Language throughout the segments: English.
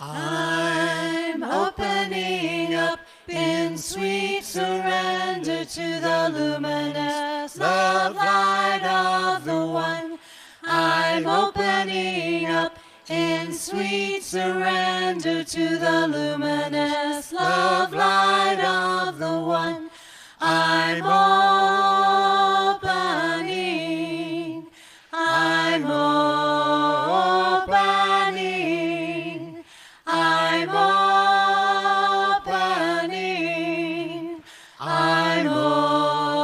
I'm opening up in sweet surrender to the luminous love light of the One. I'm opening up in sweet surrender to the luminous love light of the One. I'm opening, I'm opening, I'm opening, I'm opening,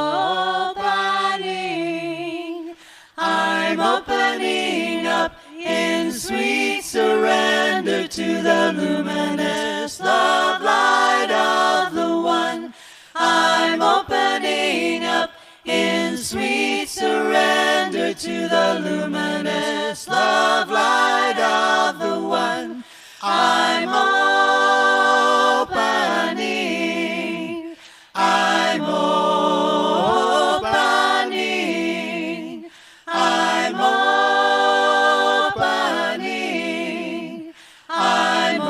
I'm opening up in sweet surrender to the luminous love light of the One. I'm opening up in sweet surrender to the luminous love light of the One. I'm opening, I'm opening, I'm opening, I'm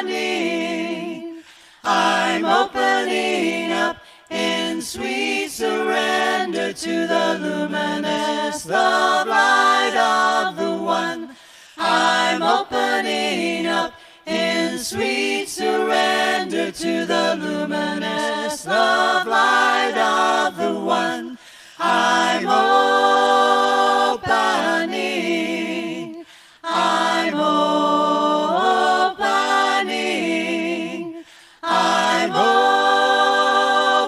opening, I'm opening up in sweet surrender to the luminous love light of the One. I'm opening up in sweet surrender to the luminous love light of the One. I'm opening, I'm opening, I'm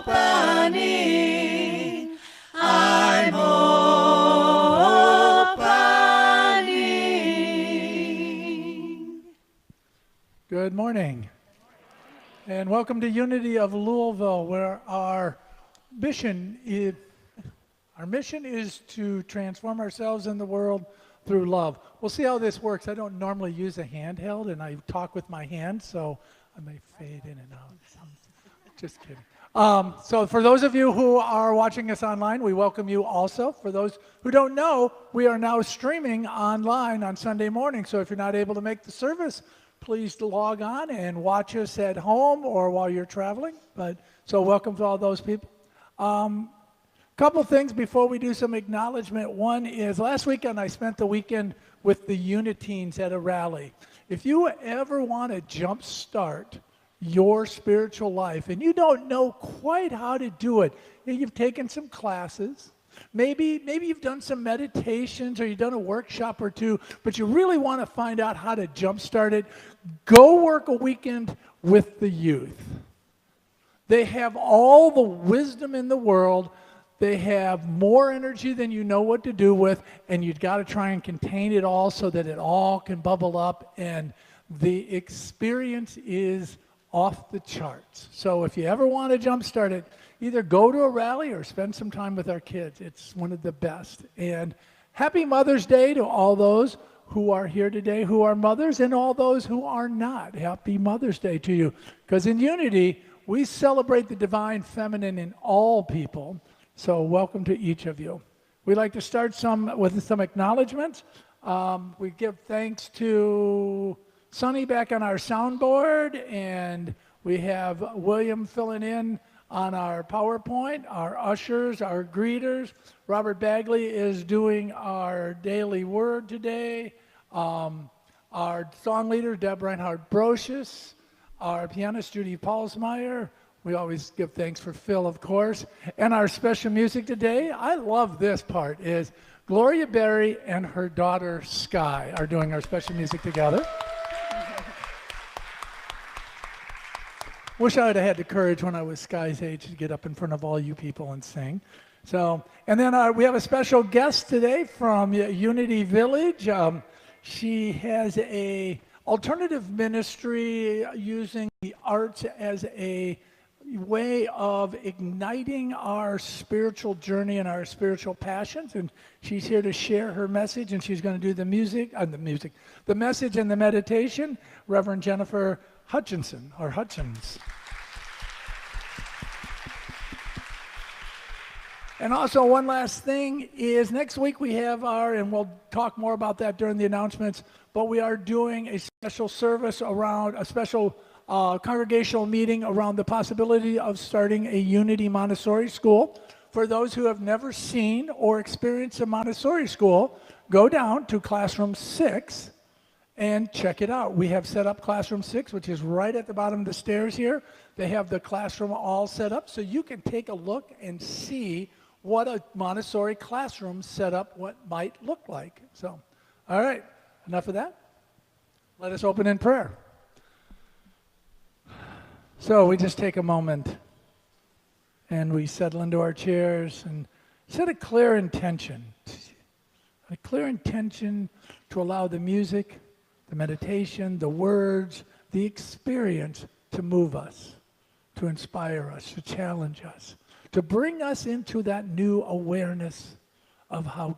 opening, I'm opening. Good morning, and welcome to Unity of Louisville, where our mission is to transform ourselves in the world through love. We'll see how this works. I don't normally use a handheld, and I talk with my hands, so I may fade in and out. Just kidding. So for those of you who are watching us online, we welcome you also. For those who don't know, we are now streaming online on Sunday morning, so if you're not able to make the service, please log on and watch us at home or while you're traveling. So welcome to all those people. Couple things before we do some acknowledgement. One is last weekend I spent the weekend with the Uniteens at a rally. If you ever want to jumpstart your spiritual life and you don't know quite how to do it, you've taken some classes, maybe you've done some meditations or you've done a workshop or two, but you really want to find out how to jumpstart it, go work a weekend with the youth. They have all the wisdom in the world. They have more energy than you know what to do with, and you've got to try and contain it all so that it all can bubble up, and the experience is off the charts. So if you ever want to jumpstart it, either go to a rally or spend some time with our kids. It's one of the best. And happy Mother's Day to all those who are here today who are mothers and all those who are not. Happy Mother's Day to you. Because in Unity, we celebrate the divine feminine in all people. So welcome to each of you. We'd like to start with some acknowledgments. We give thanks to Sonny back on our soundboard, and we have William filling in on our PowerPoint, our ushers, our greeters. Robert Bagley is doing our daily word today. Our song leader, Deb Reinhardt-Brocious. Our pianist, Judy Paulsmeyer. We always give thanks for Phil, of course. And our special music today, I love this part, is Gloria Berry and her daughter, Skye, are doing our special music together. Wish I would have had the courage when I was Skye's age to get up in front of all you people and sing. And then we have a special guest today from Unity Village. She has a alternative ministry using the arts as a way of igniting our spiritual journey and our spiritual passions, and she's here to share her message, and she's going to do the message and the meditation. Reverend Jennifer Hutchins. And also, one last thing is next week we have and we'll talk more about that during the announcements, but we are doing a special service around a special congregational meeting around the possibility of starting a Unity Montessori school. For those who have never seen or experienced a Montessori school, go down to Classroom 6 and check it out. We have set up Classroom 6, which is right at the bottom of the stairs here. They have the classroom all set up, so you can take a look and see what a Montessori classroom setup might look like. So, all right, enough of that. Let us open in prayer. So we just take a moment and we settle into our chairs and set a clear intention to allow the music, the meditation, the words, the experience to move us, to inspire us, to challenge us, to bring us into that new awareness of how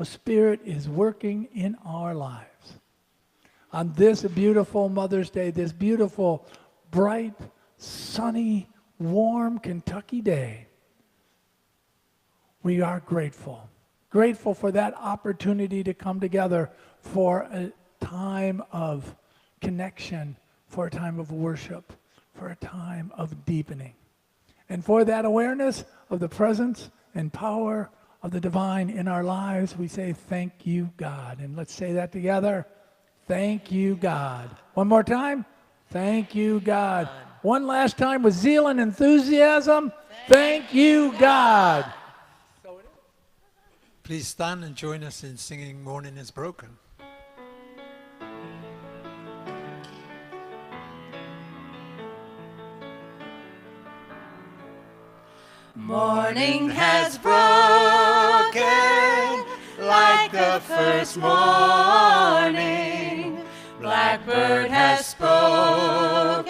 Spirit is working in our lives. On this beautiful Mother's Day, this beautiful, bright, sunny, warm Kentucky day, we are grateful. Grateful for that opportunity to come together for a time of connection, for a time of worship, for a time of deepening. And for that awareness of the presence and power of the divine in our lives, we say, thank you, God. And let's say that together. Thank you, God. One more time. Thank you, God. One last time with zeal and enthusiasm. Thank you, God. Please stand and join us in singing Morning is Broken. Morning has broken like the first morning. Blackbird has spoken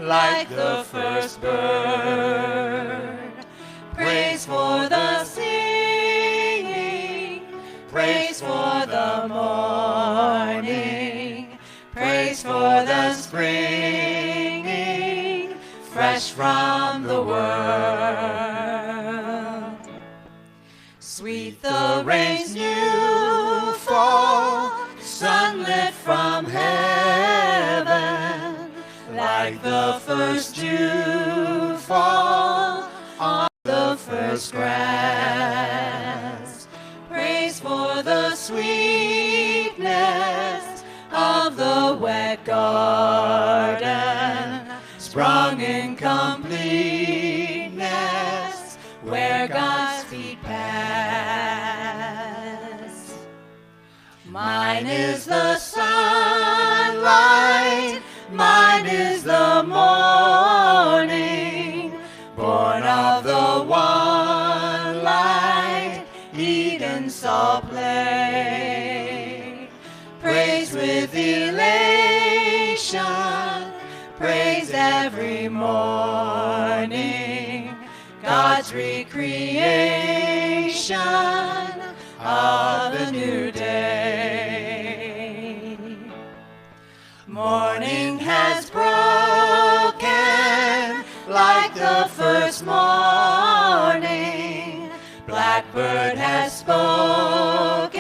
like the first bird. Praise for the singing, praise for the morning, praise for the springing, fresh from the world. Sweet the rain's new fall, sunlit from heaven, like the first dew fall on the first grass. Praise for the sweetness of the wet garden, sprung in completeness where God's feet pass. Mine is the sunlight, mine is the morning, born of the one light Eden saw play. Praise with elation, praise every morning, God's recreation of the new day. Morning has broken like the first morning. Blackbird has spoken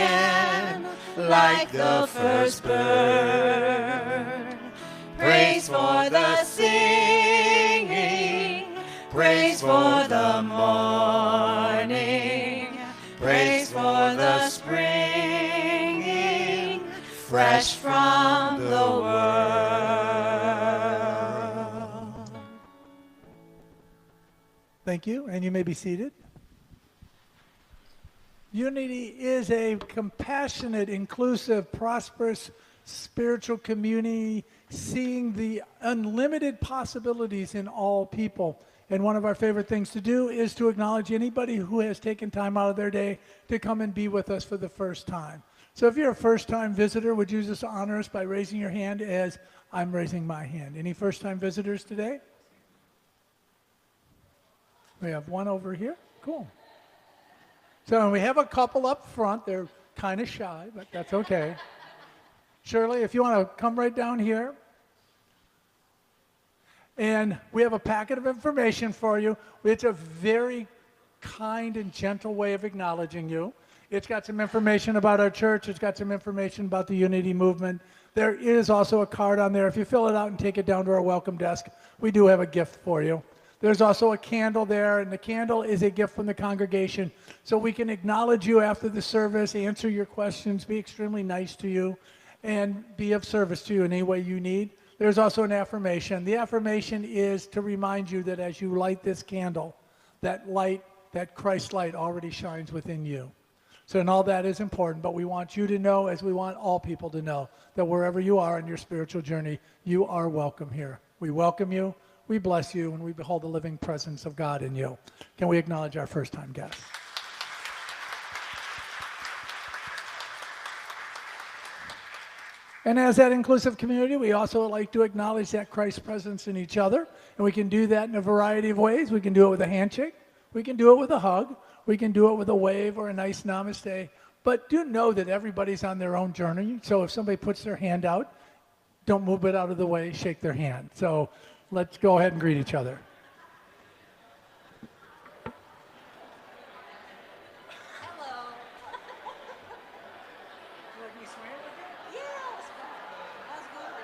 like the first bird. Praise for the singing, praise for the morning, praise for the springing, fresh from the world. Thank you, and you may be seated. Unity is a compassionate, inclusive, prosperous, spiritual community, seeing the unlimited possibilities in all people. And one of our favorite things to do is to acknowledge anybody who has taken time out of their day to come and be with us for the first time. So if you're a first-time visitor, would you just honor us by raising your hand as I'm raising my hand? Any first-time visitors today? We have one over here. Cool. So we have a couple up front. They're kind of shy, but that's okay. Shirley, if you want to come right down here. And we have a packet of information for you. It's a very kind and gentle way of acknowledging you. It's got some information about our church. It's got some information about the Unity Movement. There is also a card on there. If you fill it out and take it down to our welcome desk, we do have a gift for you. There's also a candle there, and the candle is a gift from the congregation, so we can acknowledge you after the service, answer your questions, be extremely nice to you, and be of service to you in any way you need. There's also an affirmation. The affirmation is to remind you that as you light this candle, that light, that Christ light already shines within you. So, and all that is important, but we want you to know, as we want all people to know, that wherever you are in your spiritual journey, you are welcome here. We welcome you, we bless you, and we behold the living presence of God in you. Can we acknowledge our first-time guests? And as that inclusive community, we also like to acknowledge that Christ's presence in each other, and we can do that in a variety of ways. We can do it with a handshake, we can do it with a hug, we can do it with a wave or a nice namaste, but do know that everybody's on their own journey. So if somebody puts their hand out, don't move it out of the way, shake their hand. So let's go ahead and greet each other. Hello. Let me swear with you? Yeah, it was fun. That was good.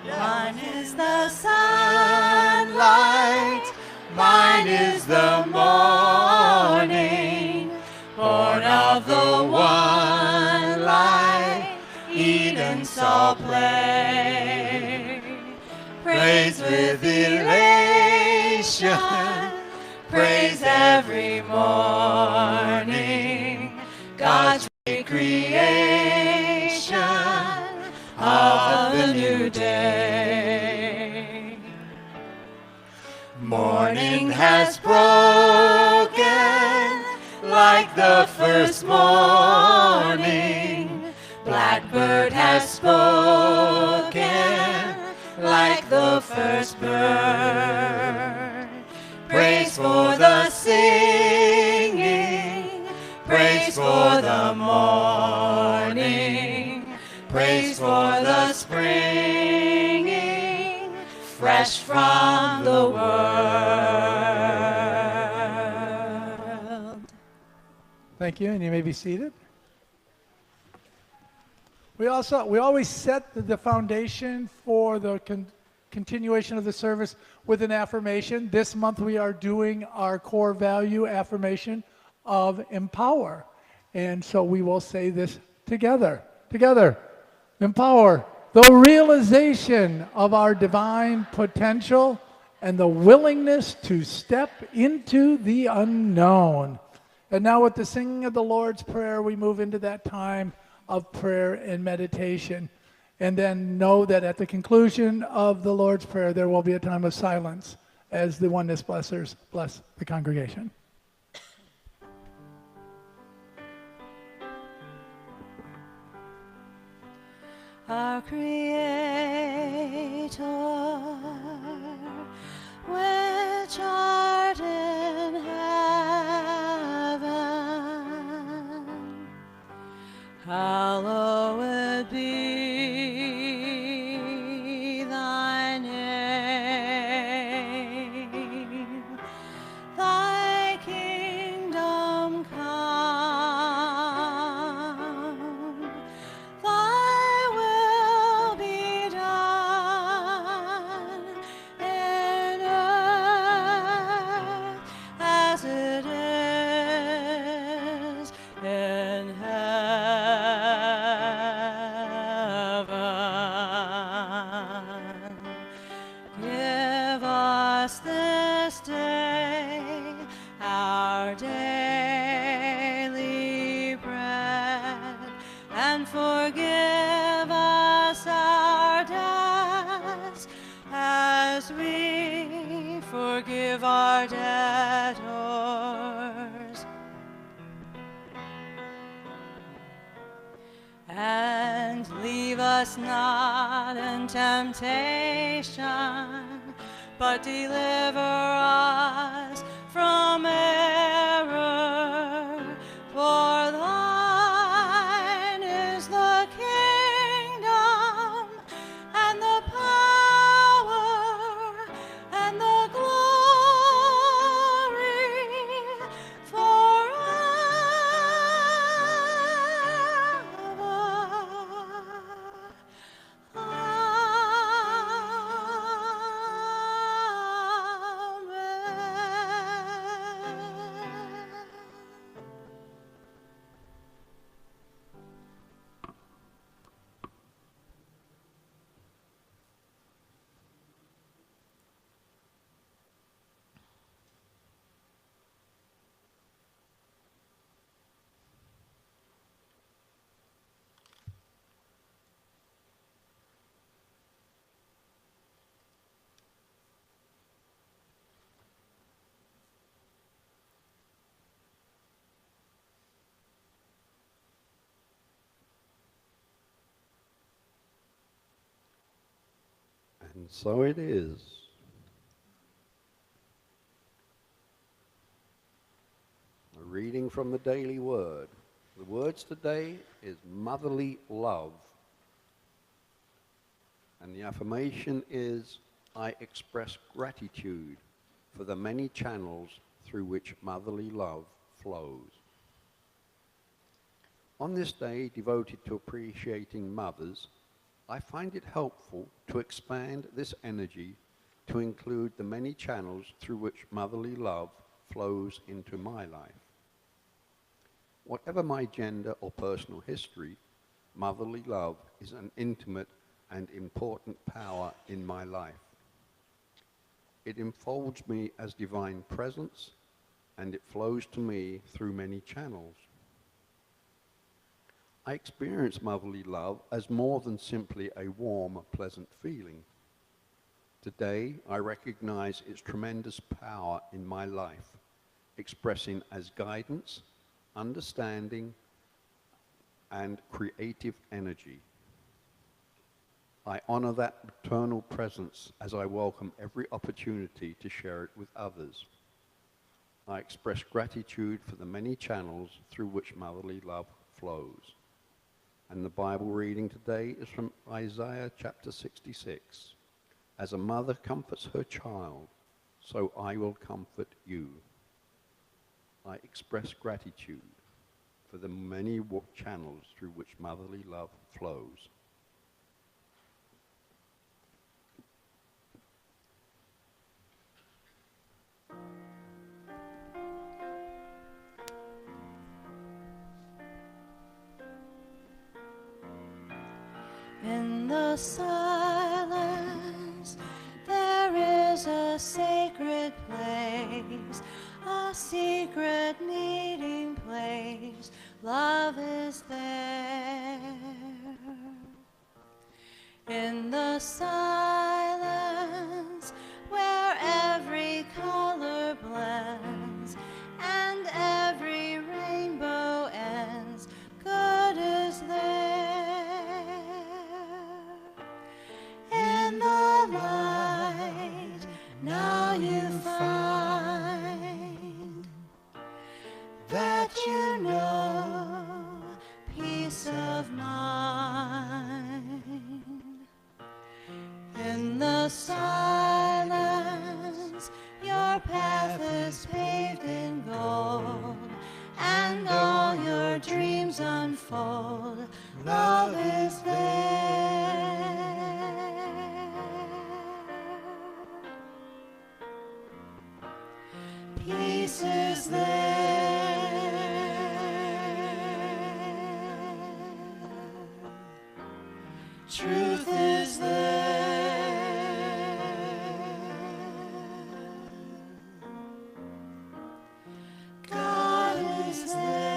Mine is the sunlight, mine is the morning, born of the one light, Eden saw play. Praise with elation, praise every morning, God's recreation of the new day. Morning has broken like the first morning. Blackbird has spoken like the first bird. Praise for the singing, praise for the morning, praise for the springing, fresh from the world. Thank you, and you may be seated. We always set the foundation for the continuation of the service with an affirmation. This month we are doing our core value affirmation of empower. And so we will say this together. Together. Empower. The realization of our divine potential and the willingness to step into the unknown. And now with the singing of the Lord's Prayer, we move into that time of prayer and meditation. And then know that at the conclusion of the Lord's Prayer, there will be a time of silence as the Oneness Blessers bless the congregation. Our Creator, which art in heaven, hallowed be thy name. Thy kingdom come, thy will be done forgive us our debts as we forgive our debtors. And leave us not in temptation, but deliver us from error. For thine is the kingdom, and the power, and the glory forever. And so it is. A reading from the Daily Word. The words today is motherly love. And the affirmation is, I express gratitude for the many channels through which motherly love flows. On this day devoted to appreciating mothers, I find it helpful to expand this energy to include the many channels through which motherly love flows into my life. Whatever my gender or personal history, motherly love is an intimate and important power in my life. It enfolds me as divine presence, and it flows to me through many channels. I experience motherly love as more than simply a warm, pleasant feeling. Today, I recognize its tremendous power in my life, expressing as guidance, understanding, and creative energy. I honor that eternal presence as I welcome every opportunity to share it with others. I express gratitude for the many channels through which motherly love flows. And the Bible reading today is from Isaiah chapter 66. As a mother comforts her child, so I will comfort you. I express gratitude for the many channels through which motherly love flows. In the silence, there is a sacred place, a secret meeting place. Love is there. In the silence, where every color blends and every rainbow ends, good is there. In the light, now you find that you know peace of mind. In the silence, your path is paved in gold, and all your dreams unfold. Love is there. Peace is there. Truth is there. God is there.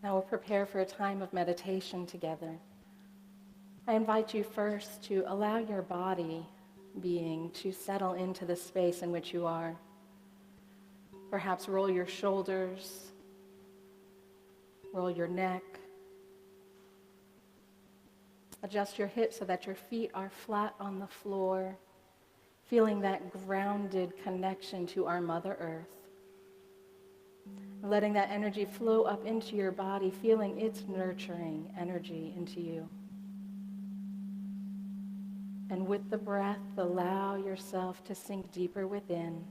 Now we'll prepare for a time of meditation together. I invite you first to allow your body being to settle into the space in which you are. Perhaps roll your shoulders, roll your neck. Adjust your hips so that your feet are flat on the floor, feeling that grounded connection to our Mother Earth. Letting that energy flow up into your body, feeling its nurturing energy into you. And with the breath, allow yourself to sink deeper within.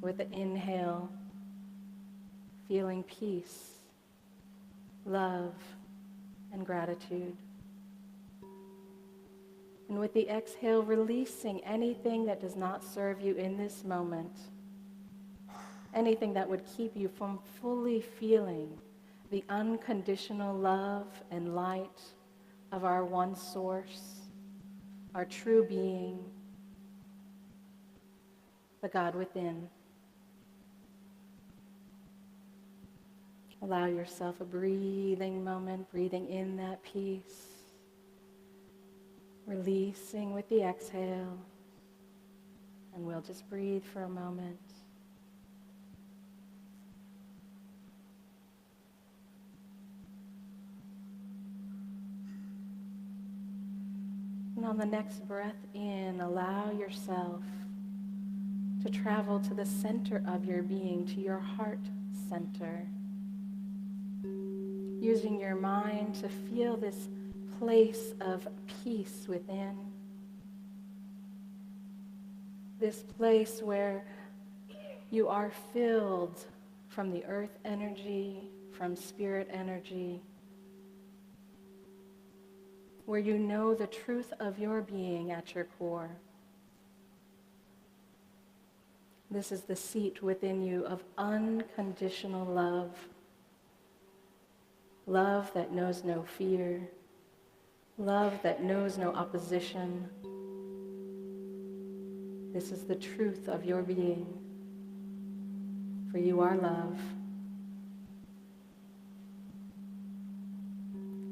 With the inhale, feeling peace, love, and gratitude. And with the exhale, releasing anything that does not serve you in this moment. Anything that would keep you from fully feeling the unconditional love and light of our one source, our true being, the God within. Allow yourself a breathing moment, breathing in that peace, releasing with the exhale, and we'll just breathe for a moment. And on the next breath in, allow yourself to travel to the center of your being, to your heart center. Using your mind to feel this place of peace within. This place where you are filled from the earth energy, from spirit energy, where you know the truth of your being at your core. This is the seat within you of unconditional love. Love that knows no fear. Love that knows no opposition. This is the truth of your being. For you are love.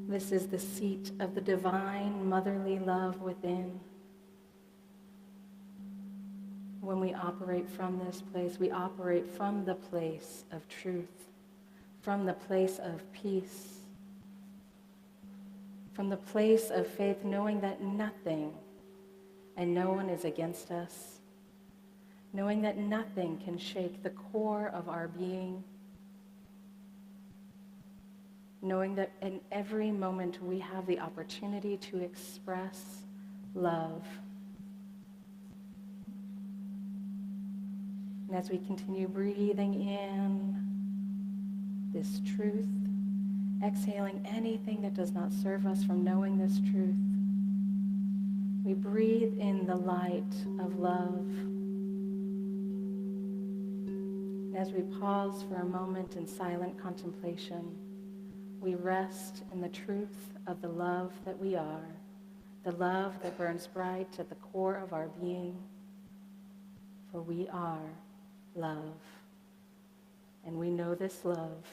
This is the seat of the divine motherly love within. When we operate from this place, we operate from the place of truth, from the place of peace, from the place of faith, knowing that nothing and no one is against us, knowing that nothing can shake the core of our being, knowing that in every moment we have the opportunity to express love. And as we continue breathing in this truth, exhaling anything that does not serve us from knowing this truth, we breathe in the light of love. And as we pause for a moment in silent contemplation, we rest in the truth of the love that we are, the love that burns bright at the core of our being, for we are love. And we know this love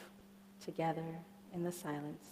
together in the silence.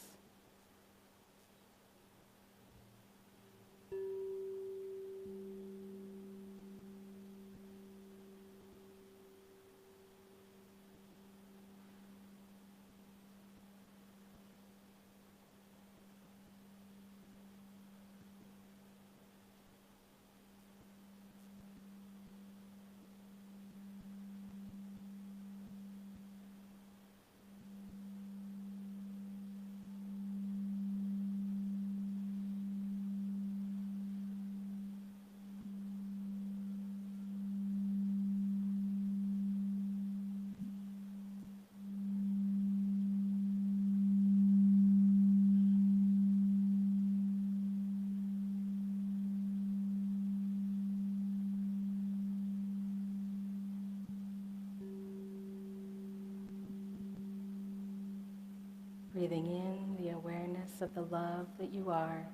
Breathing in the awareness of the love that you are,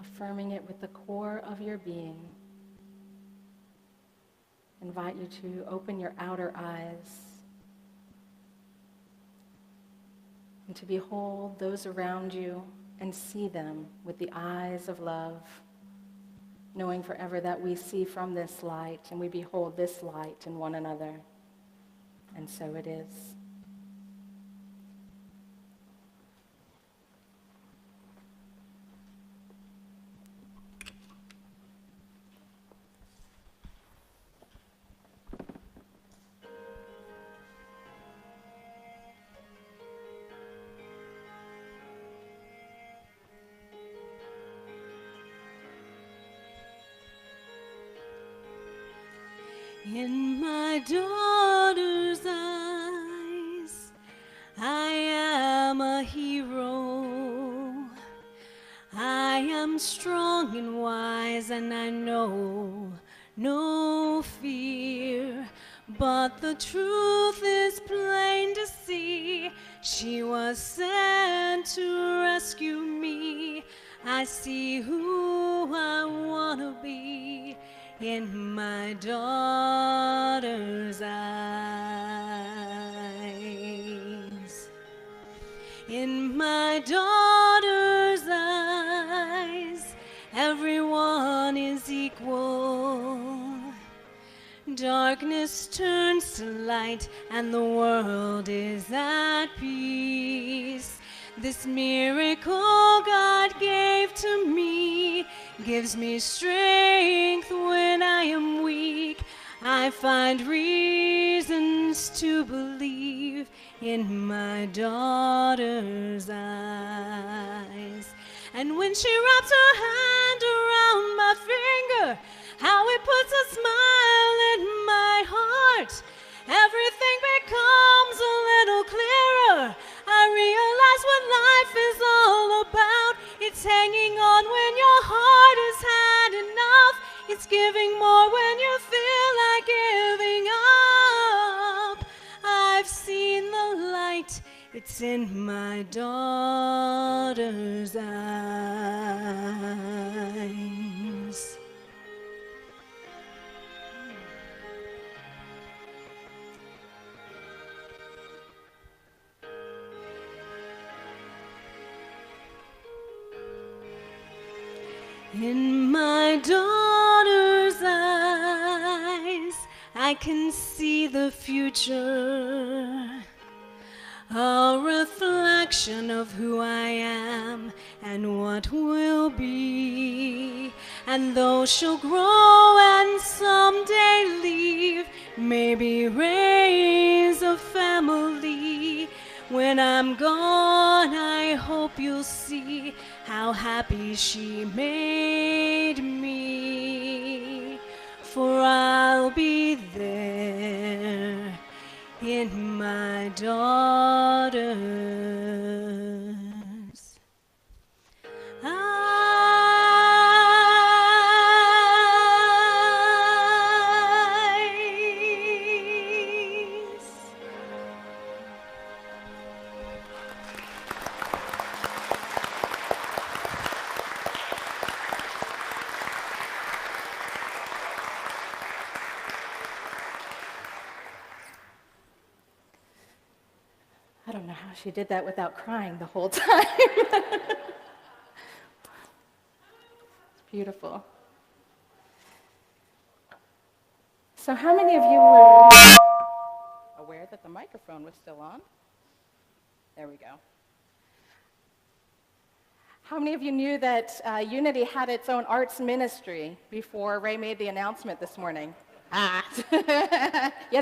affirming it with the core of your being. Invite you to open your outer eyes and to behold those around you and see them with the eyes of love, knowing forever that we see from this light and we behold this light in one another. And so it is. In my daughter's eyes, I am a hero. I am strong and wise, and I know no fear. But the truth is plain to see. She was sent to rescue me. I see who I want to be in my daughter's eyes. In my daughter's eyes, everyone is equal. Darkness turns to light, and the world is at peace. This miracle God gave to me gives me strength when I am weak. I find reasons to believe in my daughter's eyes. And when she wraps her hand around my finger, how it puts a smile in my heart. Everything becomes a little clearer. I realize what life is all about. It's hanging on when your heart has had enough. It's giving more when you feel like giving up. I've seen the light. It's in my daughter's eyes. In my daughter's eyes, I can see the future, a reflection of who I am and what will be. And though she'll grow and someday leave, maybe raise a family, when I'm gone, I hope you'll see how happy she made me. For I'll be there in my daughter's eyes. I don't know how she did that without crying the whole time. It's beautiful. So how many of you were aware that the microphone was still on? There we go. How many of you knew that Unity had its own arts ministry before Ray made the announcement this morning? Yeah,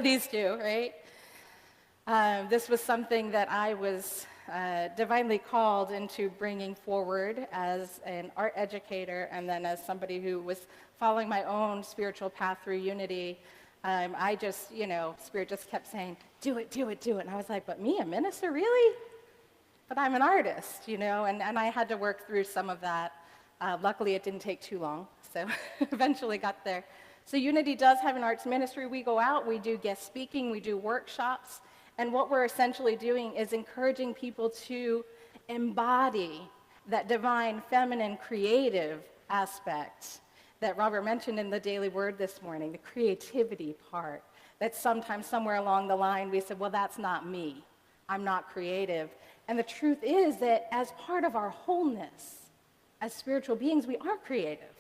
these two, right? This was something that I was divinely called into bringing forward as an art educator, and then as somebody who was following my own spiritual path through Unity. I just, Spirit just kept saying, do it, do it, do it. And I was like, but me, a minister, really? But I'm an artist, and I had to work through some of that. Luckily, it didn't take too long, so eventually got there. So Unity does have an arts ministry. We go out, we do guest speaking, we do workshops. And what we're essentially doing is encouraging people to embody that divine, feminine, creative aspect that Robert mentioned in the Daily Word this morning, the creativity part, that sometimes somewhere along the line we said, well, that's not me. I'm not creative. And the truth is that as part of our wholeness, as spiritual beings, we are creative.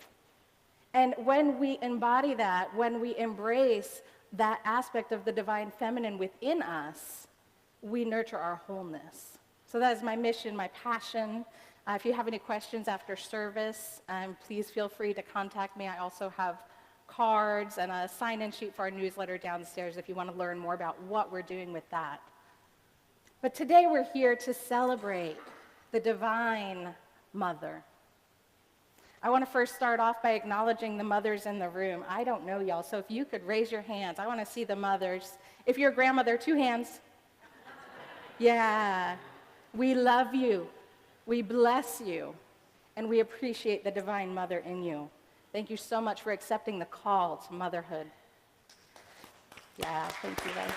And when we embody that, when we embrace that aspect of the divine feminine within us, we nurture our wholeness. So that is my mission, my passion. If you have any questions after service, please feel free to contact me. I also have cards and a sign-in sheet for our newsletter downstairs if you want to learn more about what we're doing with that. But today we're here to celebrate the Divine Mother. I want to first start off by acknowledging the mothers in the room. I don't know y'all, so if you could raise your hands. I want to see the mothers. If you're a grandmother, 2 hands. Yeah. We love you. We bless you. And we appreciate the Divine Mother in you. Thank you so much for accepting the call to motherhood. Yeah, thank you, guys.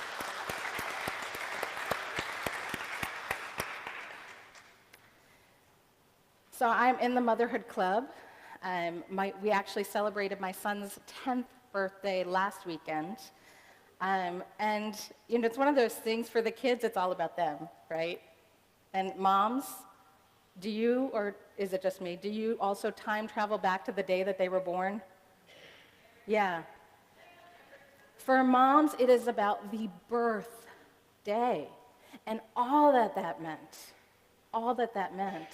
So I'm in the Motherhood Club. We actually celebrated my son's 10th birthday last weekend. And, it's one of those things for the kids, it's all about them, right? And moms, do you, or is it just me, do you also time travel back to the day that they were born? Yeah. For moms, it is about the birth day and all that meant. All that meant.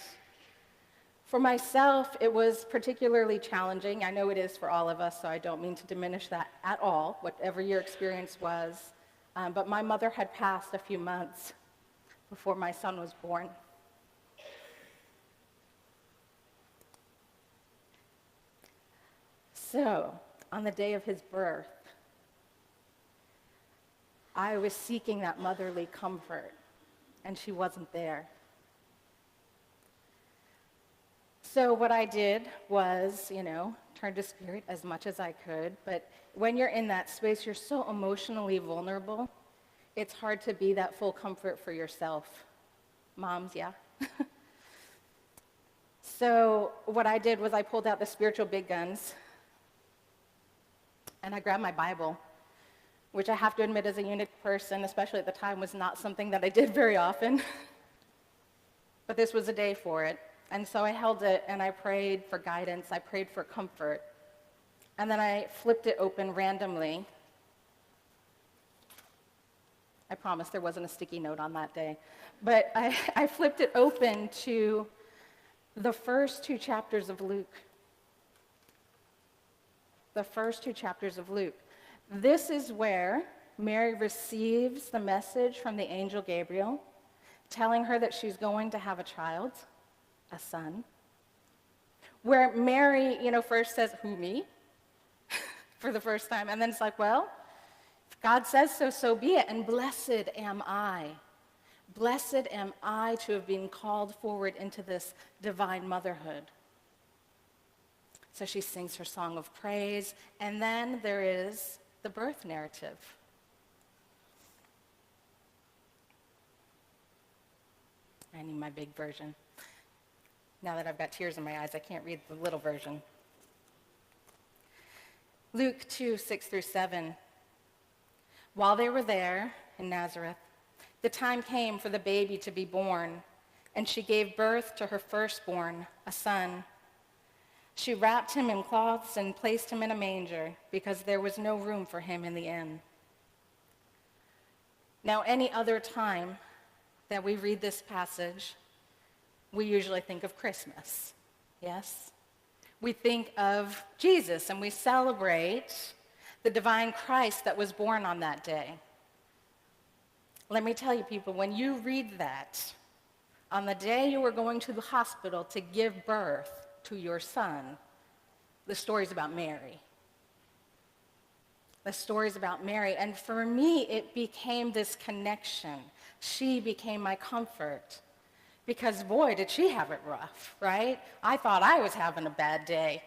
For myself, it was particularly challenging. I know it is for all of us, so I don't mean to diminish that at all, whatever your experience was. But my mother had passed a few months before my son was born. So, on the day of his birth, I was seeking that motherly comfort, and she wasn't there. So what I did was, turn to spirit as much as I could. But when you're in that space, you're so emotionally vulnerable, it's hard to be that full comfort for yourself. Moms, yeah? So what I did was I pulled out the spiritual big guns, and I grabbed my Bible, which I have to admit as a eunuch person, especially at the time, was not something that I did very often. But this was a day for it. And so I held it and I prayed for guidance, I prayed for comfort. And then I flipped it open randomly. I promise there wasn't a sticky note on that day. But I flipped it open to the first 2 chapters of Luke. The first 2 chapters of Luke. This is where Mary receives the message from the angel Gabriel, telling her that she's going to have a child, a son. Where Mary, first says, who, me? For the first time. And then it's like, well, if God says so, so be it. And blessed am I. Blessed am I to have been called forward into this divine motherhood. So she sings her song of praise. And then there is the birth narrative. I need my big version. Now that I've got tears in my eyes, I can't read the little version. Luke 2, 6 through 7. While they were there in Nazareth, the time came for the baby to be born, and she gave birth to her firstborn, a son. She wrapped him in cloths and placed him in a manger because there was no room for him in the inn. Now, any other time that we read this passage, we usually think of Christmas, yes? We think of Jesus, and we celebrate the divine Christ that was born on that day. Let me tell you, people, when you read that, on the day you were going to the hospital to give birth to your son, the story's about Mary. The story's about Mary, and for me, it became this connection. She became my comfort. Because, boy, did she have it rough, right? I thought I was having a bad day.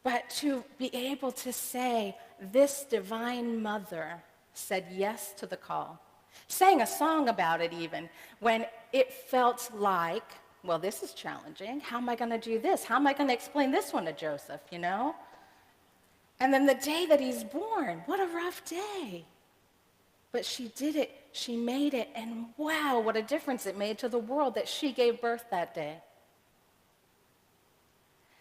But to be able to say, this divine mother said yes to the call, sang a song about it even, when it felt like, well, this is challenging. How am I going to do this? How am I going to explain this one to Joseph, And then the day that he's born, what a rough day. But she did it. She made it. And wow, what a difference it made to the world that she gave birth that day.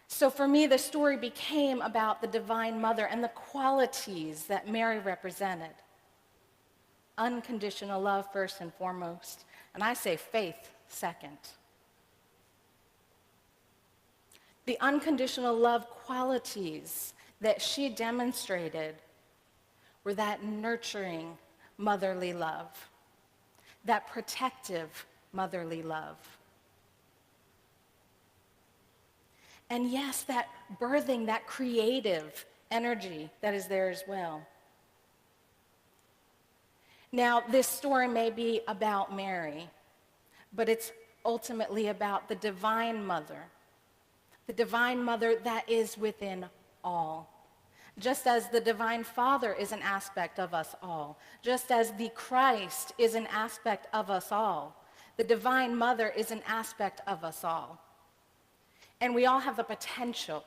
So for me, the story became about the Divine Mother and the qualities that Mary represented. Unconditional love first and foremost. And I say faith second. The unconditional love qualities that she demonstrated were that nurturing motherly love, that protective motherly love. And yes, that birthing, that creative energy that is there as well. Now, this story may be about Mary, but it's ultimately about the Divine Mother that is within all. Just as the Divine Father is an aspect of us all, just as the Christ is an aspect of us all, the Divine Mother is an aspect of us all. And we all have the potential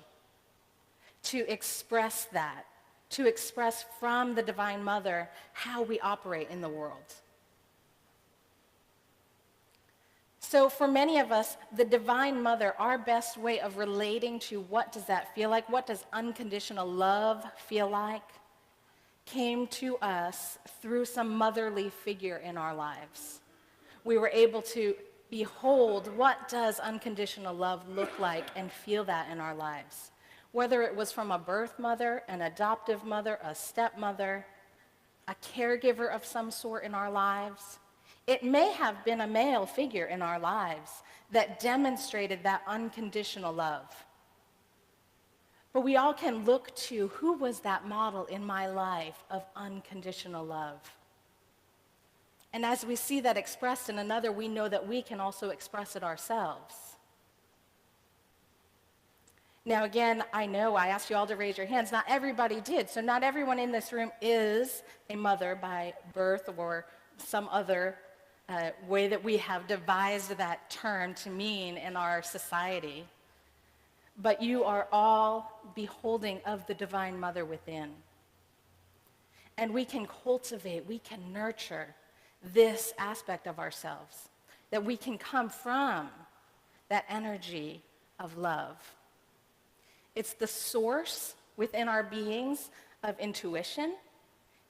to express that, to express from the Divine Mother how we operate in the world. So for many of us, the Divine Mother, our best way of relating to what does that feel like, what does unconditional love feel like, came to us through some motherly figure in our lives. We were able to behold what does unconditional love look like and feel that in our lives. Whether it was from a birth mother, an adoptive mother, a stepmother, a caregiver of some sort in our lives. It may have been a male figure in our lives that demonstrated that unconditional love. But we all can look to who was that model in my life of unconditional love. And as we see that expressed in another, we know that we can also express it ourselves. Now again, I know I asked you all to raise your hands. Not everybody did. So not everyone in this room is a mother by birth or some other way that we have devised that term to mean in our society. But you are all beholding of the Divine Mother within. And we can cultivate, we can nurture this aspect of ourselves, that we can come from that energy of love. It's the source within our beings of intuition.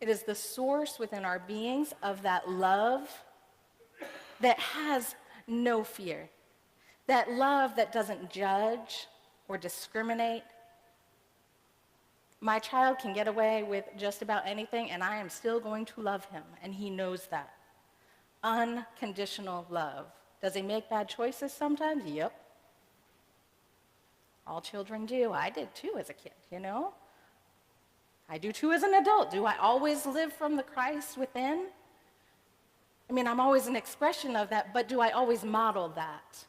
It is the source within our beings of that love that has no fear, that love that doesn't judge or discriminate. My child can get away with just about anything, and I am still going to love him, and he knows that. Unconditional love. Does he make bad choices sometimes? Yep. All children do. I did too as a kid, you know? I do too as an adult. Do I always live from the Christ within? I mean, I'm always an expression of that, but do I always model that?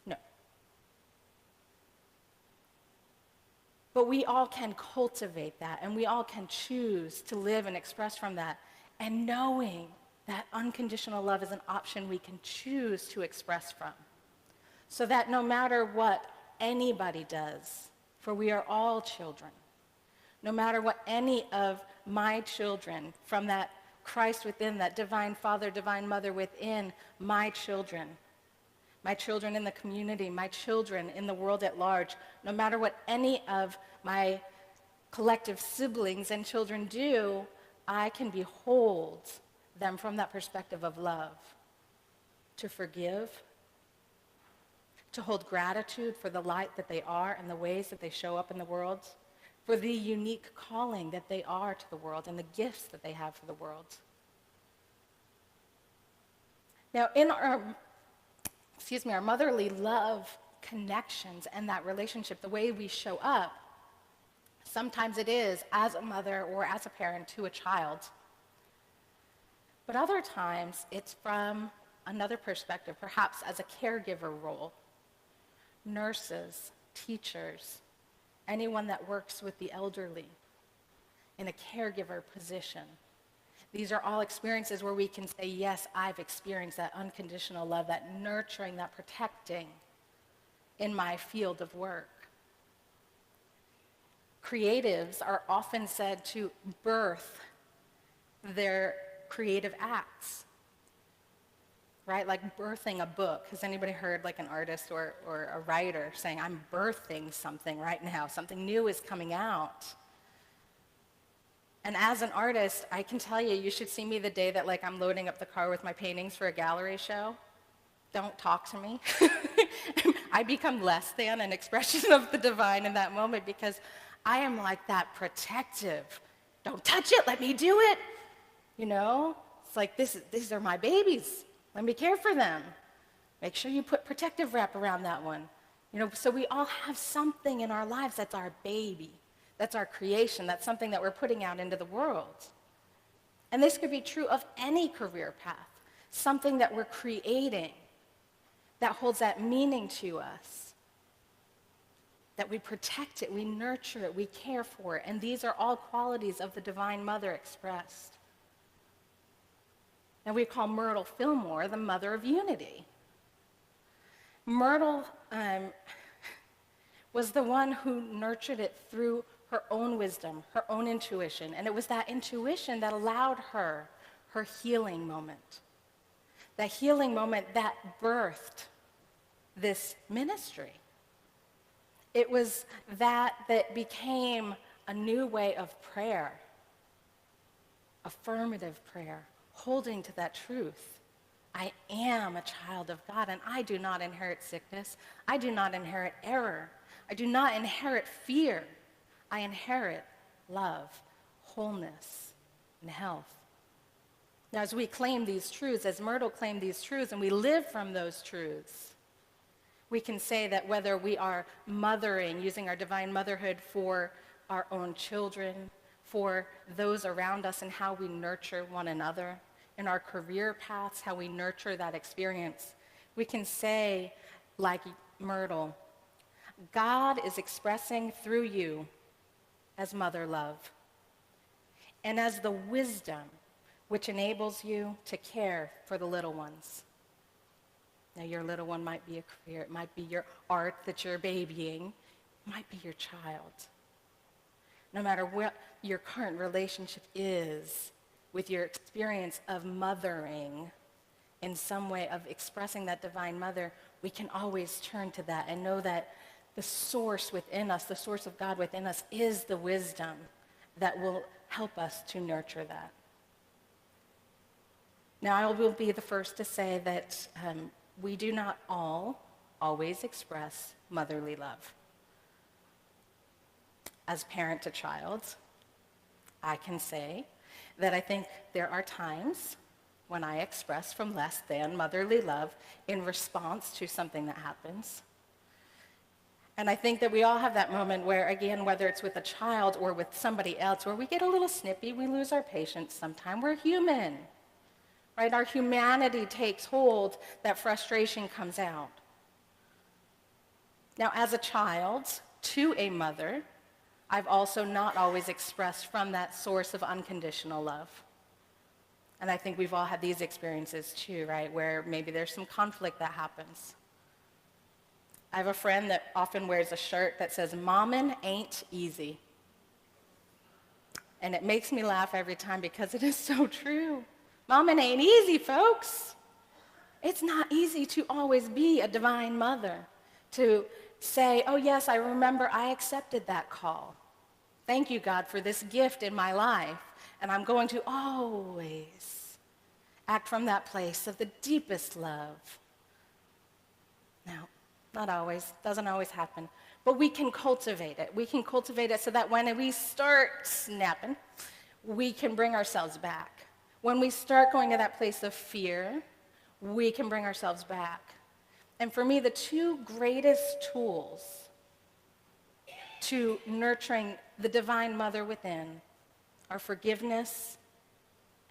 No. But we all can cultivate that, and we all can choose to live and express from that. And knowing that unconditional love is an option we can choose to express from. So that no matter what anybody does, for we are all children, no matter what any of my children from that Christ within, that Divine Father, Divine Mother within, my children in the community, my children in the world at large, no matter what any of my collective siblings and children do, I can behold them from that perspective of love, to forgive, to hold gratitude for the light that they are and the ways that they show up in the world, for the unique calling that they are to the world and the gifts that they have for the world. Now, in our motherly love connections and that relationship, the way we show up, sometimes it is as a mother or as a parent to a child. But other times, it's from another perspective, perhaps as a caregiver role. Nurses, teachers, anyone that works with the elderly in a caregiver position. These are all experiences where we can say, yes, I've experienced that unconditional love, that nurturing, that protecting in my field of work. Creatives are often said to birth their creative acts, right? Like birthing a book. Has anybody heard like an artist or a writer saying, I'm birthing something right now, something new is coming out? And as an artist, I can tell you, you should see me the day that like I'm loading up the car with my paintings for a gallery show. Don't talk to me. I become less than an expression of the divine in that moment because I am like that protective. Don't touch it, let me do it. You know, it's like these are my babies. Let me care for them. Make sure you put protective wrap around that one. You know, so we all have something in our lives that's our baby. That's our creation. That's something that we're putting out into the world. And this could be true of any career path, something that we're creating that holds that meaning to us, that we protect it, we nurture it, we care for it. And these are all qualities of the Divine Mother expressed. And we call Myrtle Fillmore the Mother of Unity. Myrtle was the one who nurtured it through her own wisdom, her own intuition. And it was that intuition that allowed her her healing moment. That healing moment that birthed this ministry. It was that became a new way of prayer, affirmative prayer, holding to that truth. I am a child of God, and I do not inherit sickness. I do not inherit error. I do not inherit fear. I inherit love, wholeness, and health. Now, as we claim these truths, as Myrtle claimed these truths, and we live from those truths, we can say that whether we are mothering, using our divine motherhood for our own children, for those around us and how we nurture one another, in our career paths, how we nurture that experience, we can say, like Myrtle, God is expressing through you as mother love and as the wisdom which enables you to care for the little ones. Now, your little one might be a career, it might be your art that you're babying, it might be your child. No matter what your current relationship is with your experience of mothering, in some way of expressing that divine mother, we can always turn to that and know that the source within us, the source of God within us, is the wisdom that will help us to nurture that. Now, I will be the first to say that we do not all always express motherly love. As parent to child, I can say that I think there are times when I express from less than motherly love in response to something that happens. And I think that we all have that moment where, again, whether it's with a child or with somebody else, where we get a little snippy, we lose our patience sometime. We're human, right? Our humanity takes hold, that frustration comes out. Now, as a child to a mother, I've also not always expressed from that source of unconditional love. And I think we've all had these experiences too, right, where maybe there's some conflict that happens. I have a friend that often wears a shirt that says, "Mommin' ain't easy." And it makes me laugh every time because it is so true. Mommin' ain't easy, folks. It's not easy to always be a divine mother, to say, oh yes, I remember I accepted that call. Thank you, God, for this gift in my life. And I'm going to always act from that place of the deepest love. Now, not always, doesn't always happen, but we can cultivate it. We can cultivate it so that when we start snapping, we can bring ourselves back. When we start going to that place of fear, we can bring ourselves back. And for me, the two greatest tools to nurturing the divine mother within are forgiveness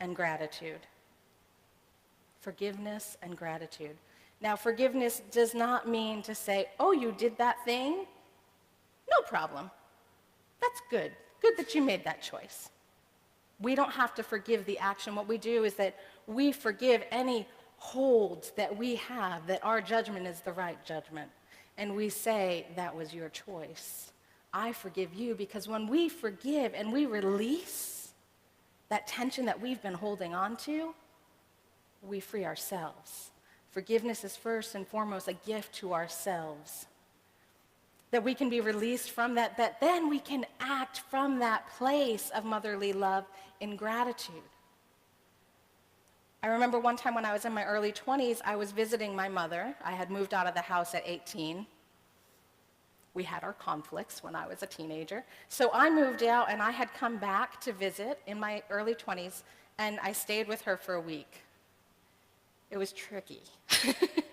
and gratitude. Forgiveness and gratitude. Now, forgiveness does not mean to say, oh, you did that thing? No problem. That's good. Good that you made that choice. We don't have to forgive the action. What we do is that we forgive any holds that we have, that our judgment is the right judgment. And we say, that was your choice. I forgive you, because when we forgive and we release, that tension that we've been holding on to, we free ourselves. Forgiveness is first and foremost a gift to ourselves. That we can be released from that then we can act from that place of motherly love in gratitude. I remember one time when I was in my early 20s, I was visiting my mother. I had moved out of the house at 18. We had our conflicts when I was a teenager. So I moved out, and I had come back to visit in my early 20s, and I stayed with her for a week. It was tricky. It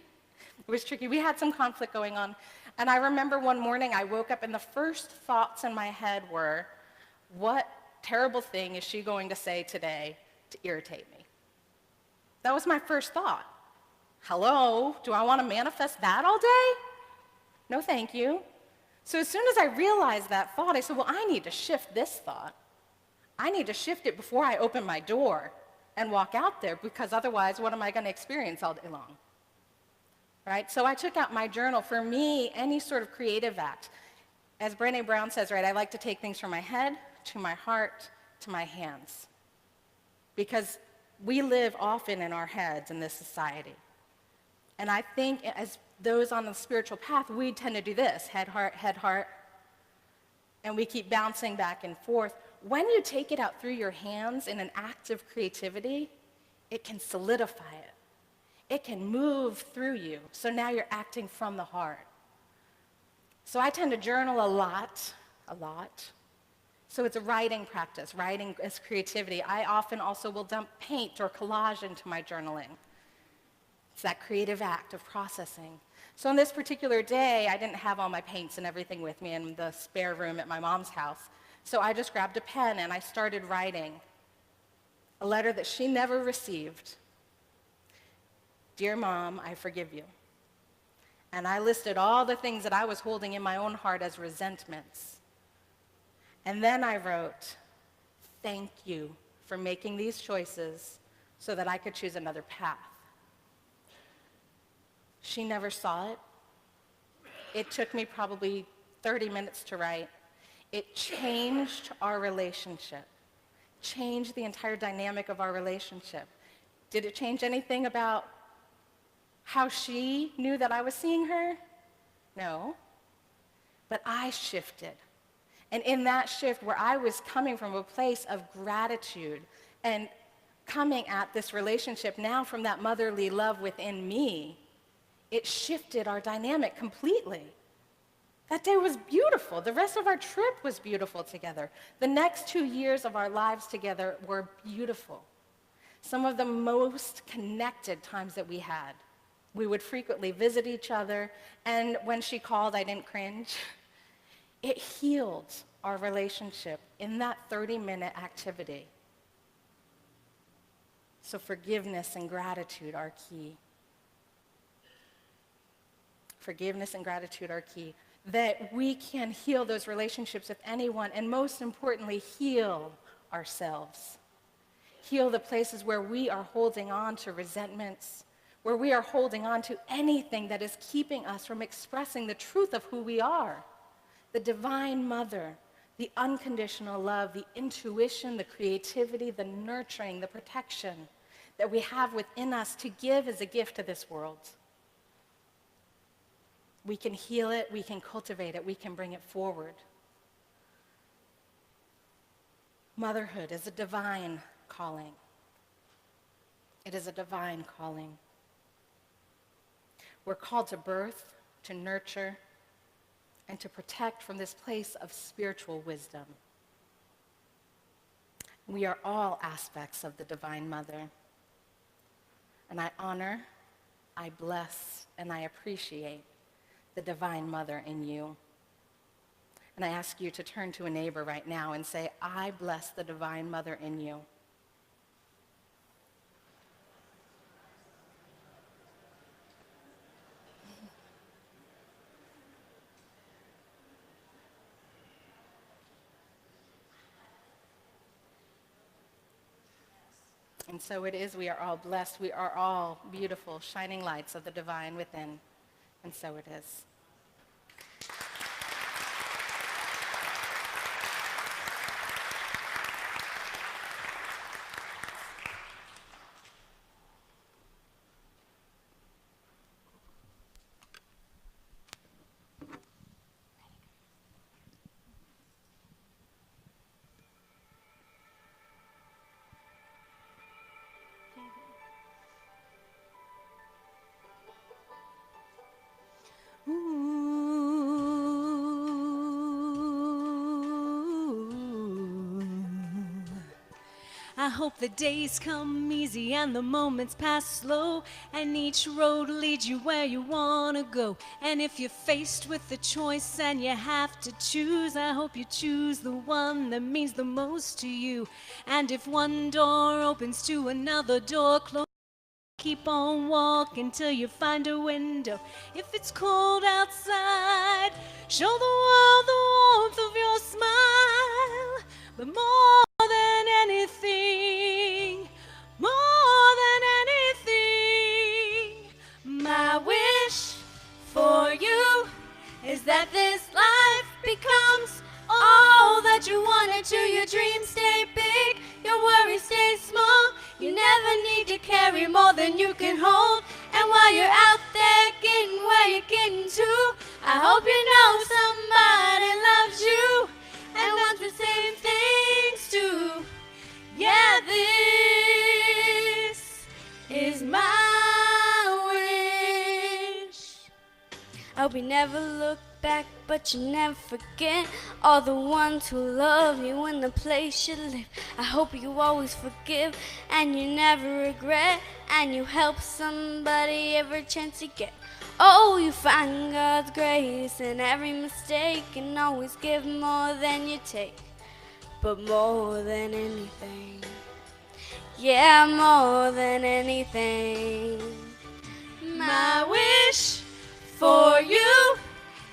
was tricky. We had some conflict going on. And I remember one morning I woke up, and the first thoughts in my head were, what terrible thing is she going to say today to irritate me? That was my first thought. Hello, do I want to manifest that all day? No, thank you. So as soon as I realized that thought, I said, well, I need to shift this thought. I need to shift it before I open my door and walk out there, because otherwise, what am I going to experience all day long? Right? So I took out my journal. For me, any sort of creative act, as Brené Brown says, right, I like to take things from my head to my heart to my hands. Because we live often in our heads in this society. And I think as those on the spiritual path, we tend to do this, head, heart, and we keep bouncing back and forth. When you take it out through your hands in an act of creativity, it can solidify it. It can move through you. So now you're acting from the heart. So I tend to journal a lot. So it's a writing practice. Writing is creativity. I often also will dump paint or collage into my journaling. It's that creative act of processing. So on this particular day, I didn't have all my paints and everything with me in the spare room at my mom's house. So I just grabbed a pen and I started writing a letter that she never received. Dear Mom, I forgive you. And I listed all the things that I was holding in my own heart as resentments. And then I wrote, thank you for making these choices so that I could choose another path. She never saw it. It took me probably 30 minutes to write. It changed our relationship, changed the entire dynamic of our relationship. Did it change anything about how she knew that I was seeing her? No. But I shifted. And in that shift, where I was coming from a place of gratitude and coming at this relationship now from that motherly love within me, it shifted our dynamic completely. That day was beautiful. The rest of our trip was beautiful together. The next 2 years of our lives together were beautiful. Some of the most connected times that we had. We would frequently visit each other, and when she called, I didn't cringe. It healed our relationship in that 30-minute activity. So forgiveness and gratitude are key. Forgiveness and gratitude are key. That we can heal those relationships with anyone, and most importantly, heal ourselves. Heal the places where we are holding on to resentments, where we are holding on to anything that is keeping us from expressing the truth of who we are. The divine mother, the unconditional love, the intuition, the creativity, the nurturing, the protection that we have within us to give as a gift to this world. We can heal it, we can cultivate it, we can bring it forward. Motherhood is a divine calling. It is a divine calling. We're called to birth, to nurture, and to protect from this place of spiritual wisdom. We are all aspects of the Divine Mother. And I honor, I bless, and I appreciate the Divine Mother in you. And I ask you to turn to a neighbor right now and say, I bless the Divine Mother in you. And so it is, we are all blessed. We are all beautiful, shining lights of the divine within. And so it is. I hope the days come easy and the moments pass slow, and each road leads you where you want to go. And if you're faced with a choice and you have to choose, I hope you choose the one that means the most to you. And if one door opens to another door closes, keep on walking till you find a window. If it's cold outside, show the world the warmth of your smile. But more than anything, more than anything, my wish for you is that this life becomes all that you want it to. Your dreams stay big, your worries stay small. You never need to carry more than you can hold. And while you're out there getting where you're getting to, I hope you know somebody loves you and wants the same things too. Yeah, this is my wish. I hope you never look back, but you never forget all the ones who love you in the place you live. I hope you always forgive and you never regret, and you help somebody every chance you get. Oh, you find God's grace in every mistake and always give more than you take. But more than anything, yeah, more than anything, my wish for you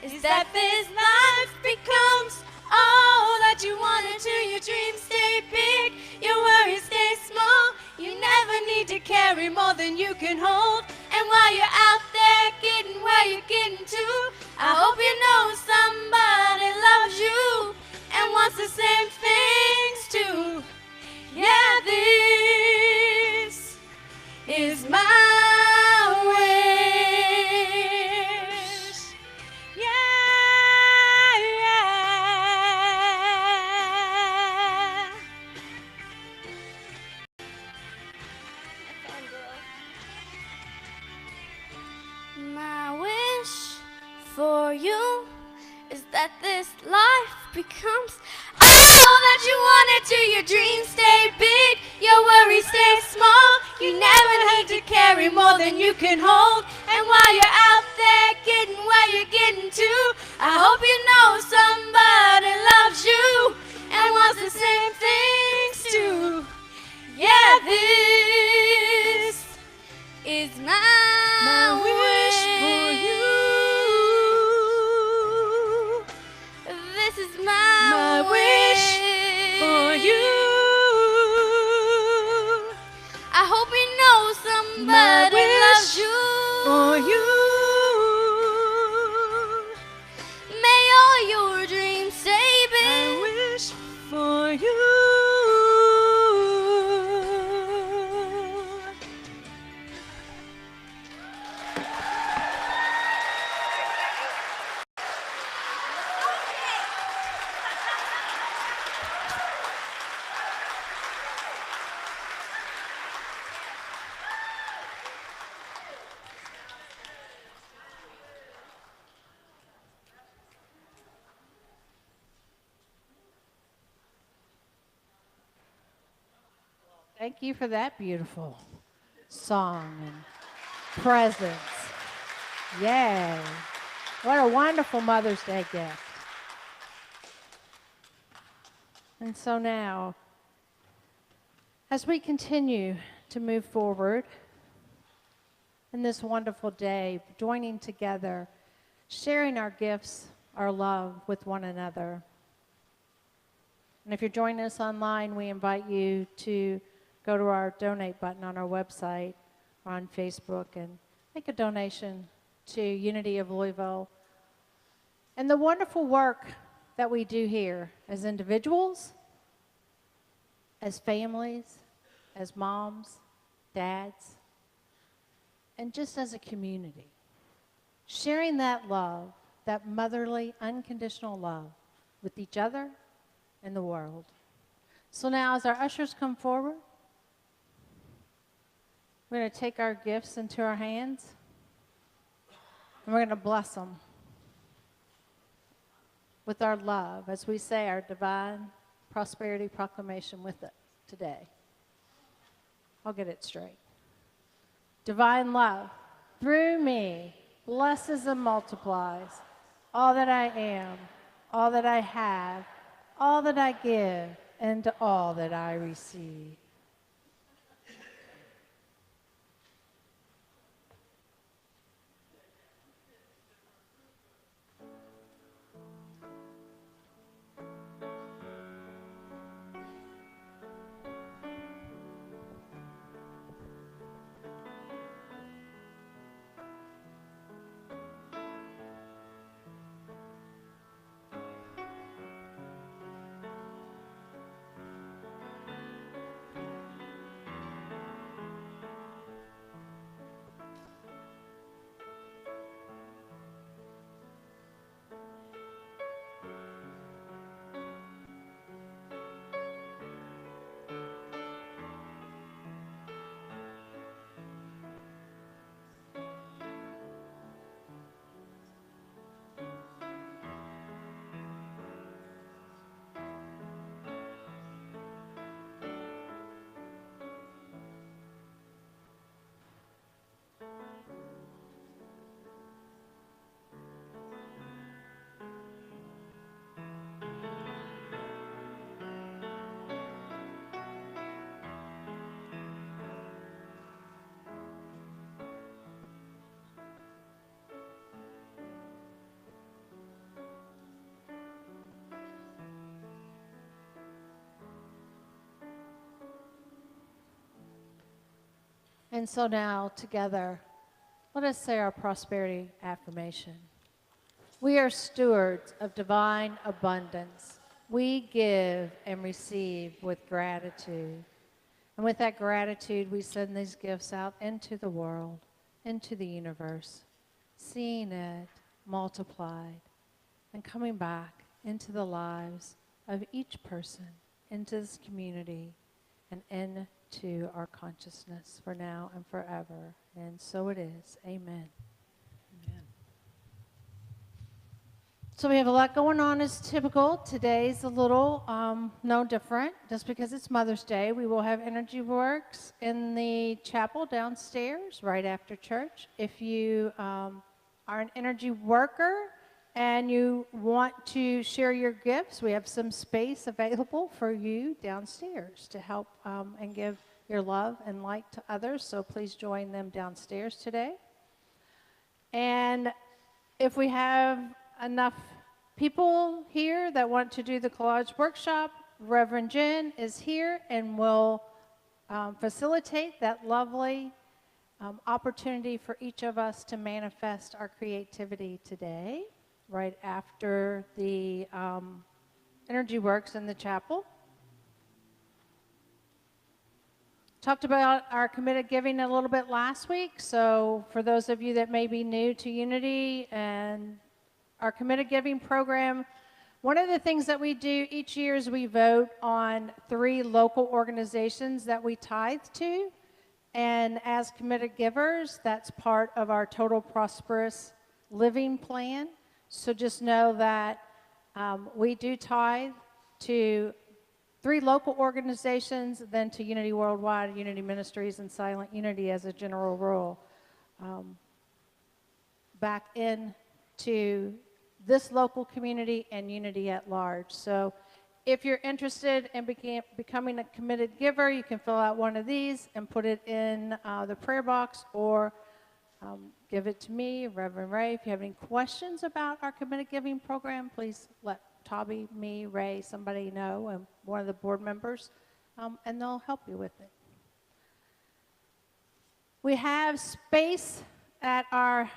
is that this life becomes all that you want it to. Your dreams stay big, your worries stay small. You never need to carry more than you can hold. And while you're out there getting where you're getting to, I hope you know somebody loves you and wants the same things too. Yeah, this is my wish. Yeah, yeah. My wish for you is that this life becomes all that you want it to. Your dreams stay big, your worries stay small. You never need to carry more than you can hold. And while you're out there getting where you're getting to, I hope you know somebody loves you and wants the same things too. Yeah, this is my wish for you. This is my wish for you. I hope you know somebody loves you. For you. May all your dreams stay big. I wish for you. Thank you for that beautiful song and presence. Yay. What a wonderful Mother's Day gift. And so now, as we continue to move forward in this wonderful day, joining together, sharing our gifts, our love with one another. And if you're joining us online, we invite you to go to our donate button on our website or on Facebook and make a donation to Unity of Louisville and the wonderful work that we do here as individuals, as families, as moms, dads, and just as a community. Sharing that love, that motherly, unconditional love with each other and the world. So now as our ushers come forward, we're going to take our gifts into our hands and we're going to bless them with our love as we say our divine prosperity proclamation with it today. I'll get it straight. Divine love, through me, blesses and multiplies all that I am, all that I have, all that I give, and all that I receive. And so now, together, let us say our prosperity affirmation. We are stewards of divine abundance. We give and receive with gratitude. And with that gratitude, we send these gifts out into the world, into the universe, seeing it multiplied and coming back into the lives of each person, into this community, and into our consciousness for now and forever. And so it is. Amen. Amen. So we have a lot going on as typical. Today's a little no different. Just because it's Mother's Day, we will have Energy Works in the chapel downstairs right after church. If you are an energy worker and you want to share your gifts, we have some space available for you downstairs to help and give your love and light to others. So please join them downstairs today. And if we have enough people here that want to do the collage workshop, Reverend Jen is here and will facilitate that lovely opportunity for each of us to manifest our creativity today, right after the Energy Works in the chapel. Talked about our committed giving a little bit last week, so for those of you that may be new to Unity and our committed giving program, one of the things that we do each year is we vote on 3 local organizations that we tithe to, and as committed givers, that's part of our Total Prosperous Living Plan. So just know that we do tithe to 3 local organizations, then to Unity Worldwide, Unity Ministries, and Silent Unity as a general rule, back into this local community and Unity at large. So if you're interested in becoming a committed giver, you can fill out one of these and put it in the prayer box, or give it to me, Reverend Ray. If you have any questions about our committed giving program, please let Toby, me, Ray, somebody know, and one of the board members, and they'll help you with it. We have space at our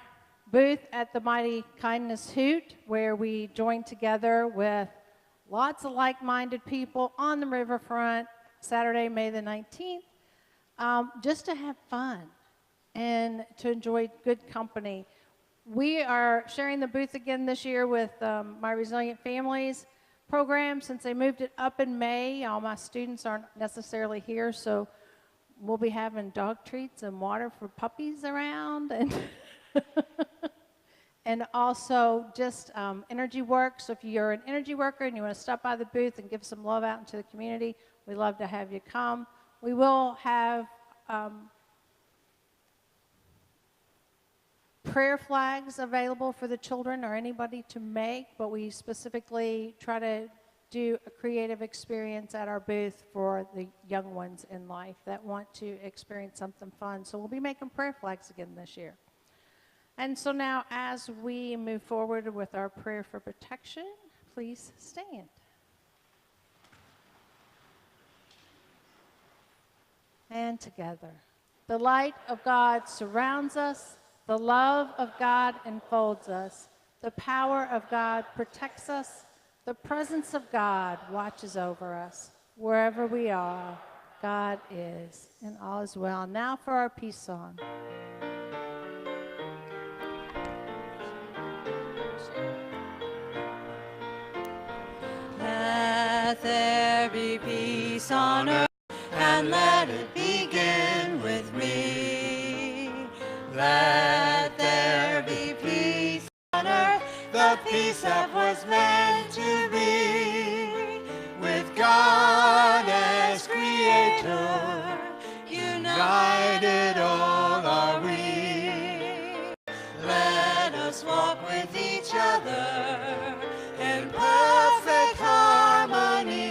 booth at the Mighty Kindness Hoot, where we join together with lots of like-minded people on the riverfront Saturday, May the 19th, just to have fun and to enjoy good company. We are sharing the booth again this year with My Resilient Families program. Since they moved it up in May, all my students aren't necessarily here, so we'll be having dog treats and water for puppies around, and and also just Energy Work. So if you're an energy worker and you want to stop by the booth and give some love out into the community, we'd love to have you come. We will have prayer flags available for the children or anybody to make, but we specifically try to do a creative experience at our booth for the young ones in life that want to experience something fun. So we'll be making prayer flags again this year. And so now as we move forward with our prayer for protection, please stand. And together. The light of God surrounds us. The love of God enfolds us. The power of God protects us. The presence of God watches over us. Wherever we are, God is, and all is well. Now for our peace song. Let there be peace on earth, and let it begin with me. Let there be peace on earth, the peace that was meant to be. With God as Creator, united all are we. Let us walk with each other in perfect harmony.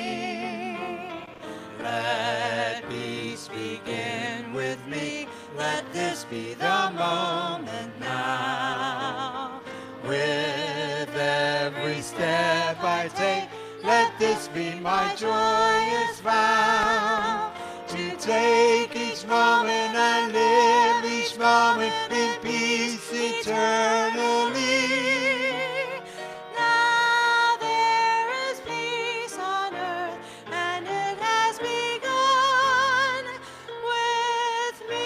Let peace begin with me. Let this be the moment now. With every step I take, let this be my joyous vow. To take each moment and live each moment in peace eternally. Now there is peace on earth, and it has begun with me.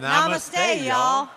Namaste, y'all.